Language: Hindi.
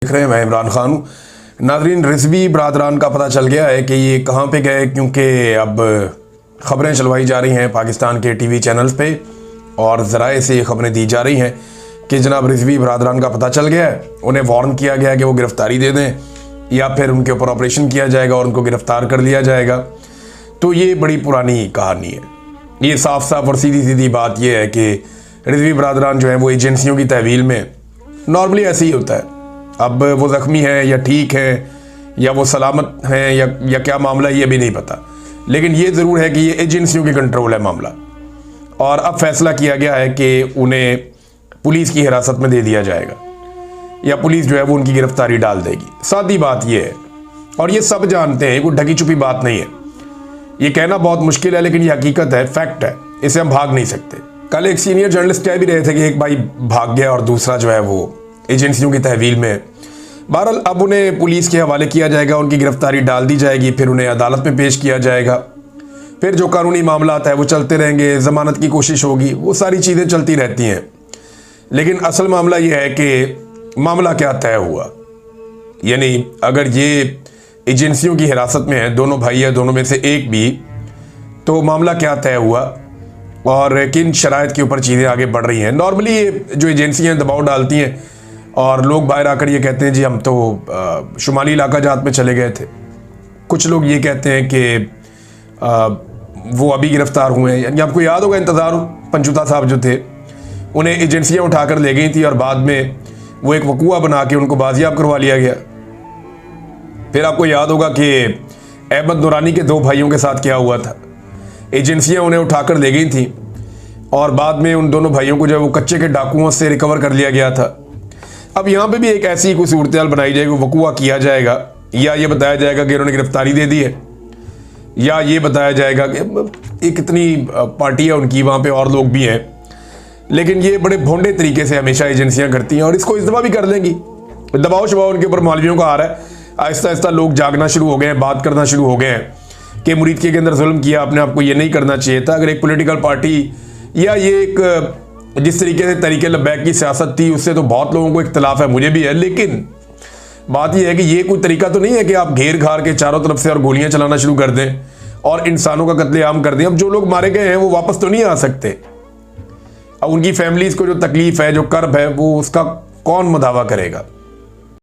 देख रहे हैं, मैं इमरान खान हूँ। नाजरीन, रिजवी बरादरान का पता चल गया है कि ये कहाँ पे गए, क्योंकि अब ख़बरें चलवाई जा रही हैं पाकिस्तान के टीवी चैनल्स पे और ज़राए से ये ख़बरें दी जा रही हैं कि जनाब रिजवी बरादरान का पता चल गया है। उन्हें वार्न किया गया है कि वो गिरफ़्तारी दे दें या फिर उनके ऊपर ऑपरेशन किया जाएगा और उनको गिरफ़्तार कर लिया जाएगा। तो ये बड़ी पुरानी कहानी है। ये साफ साफ और सीधी सीधी बात यह है कि रिजवी बरादरान जो है वो एजेंसियों की तहवील में नॉर्मली ऐसे ही होता है। अब वो ज़ख्मी हैं या ठीक हैं या वो सलामत हैं या क्या मामला ये भी नहीं पता, लेकिन ये ज़रूर है कि ये एजेंसियों के कंट्रोल है मामला। और अब फैसला किया गया है कि उन्हें पुलिस की हिरासत में दे दिया जाएगा या पुलिस जो है वो उनकी गिरफ्तारी डाल देगी। सादी बात ये है और ये सब जानते हैं, कोई ढकी छुपी बात नहीं है। ये कहना बहुत मुश्किल है लेकिन ये हकीकत है, फैक्ट है, इसे हम भाग नहीं सकते। कल एक सीनियर जर्नलिस्ट कह भी रहे थे कि एक भाई भाग गया और दूसरा जो है वो एजेंसियों की तहवील में। बहरहाल अब उन्हें पुलिस के हवाले किया जाएगा, उनकी गिरफ्तारी डाल दी जाएगी, फिर उन्हें अदालत में पेश किया जाएगा, फिर जो कानूनी मामला आता है वो चलते रहेंगे, ज़मानत की कोशिश होगी, वो सारी चीज़ें चलती रहती हैं। लेकिन असल मामला ये है कि मामला क्या तय हुआ, यानी अगर ये एजेंसियों की हिरासत में है, दोनों भाई है, दोनों में से एक भी, तो मामला क्या तय हुआ और किन शराइत के ऊपर चीज़ें आगे बढ़ रही हैं। नॉर्मली ये जो एजेंसियाँ दबाव डालती हैं और लोग बाहर आकर ये कहते हैं जी हम तो शुमाली इलाका जात में चले गए थे। कुछ लोग ये कहते हैं कि वो अभी गिरफ्तार हुए हैं। यानी आपको याद होगा इंतज़ार पंचूता साहब जो थे, उन्हें एजेंसियां उठाकर ले गई थी और बाद में वो एक वकूआ बना के उनको बाजियाब करवा लिया गया। फिर आपको याद होगा कि अहमद नूरानी के दो भाइयों के साथ क्या हुआ था। एजेंसियां उन्हें उठाकर ले गई थी और बाद में उन दोनों भाइयों को जो है वो कच्चे के डाकुओं से रिकवर कर लिया गया था। अब यहाँ पे भी एक ऐसी कोई सूरत हाल बनाई जाएगी, वकूआ किया जाएगा या ये बताया जाएगा कि उन्होंने गिरफ्तारी दे दी है, या ये बताया जाएगा कि एक इतनी पार्टी है उनकी, वहाँ पे और लोग भी हैं। लेकिन ये बड़े भोंडे तरीके से हमेशा एजेंसियाँ करती हैं और इसको इस दफ़ा भी कर लेंगी। दबाव शबाव उनके ऊपर मौलवियों का आ रहा है। आहिस्ता आहिस्ता लोग जागना शुरू हो गए हैं, बात करना शुरू हो गए हैं कि मुरीद के अंदर जुल्म किया, अपने आपको ये नहीं करना चाहिए था। अगर एक पॉलिटिकल पार्टी या ये एक जिस तरीके से तरीके लब्बैक की सियासत थी उससे तो बहुत लोगों को इख्तलाफ है, मुझे भी है, लेकिन बात यह है कि ये कोई तरीका तो नहीं है कि आप घेर घार के चारों तरफ से और गोलियां चलाना शुरू कर दें और इंसानों का कत्लेआम कर दें। अब जो लोग मारे गए हैं वो वापस तो नहीं आ सकते। अब उनकी फैमिलीज को जो तकलीफ है, जो कर्ब है, वो उसका कौन मदावा करेगा।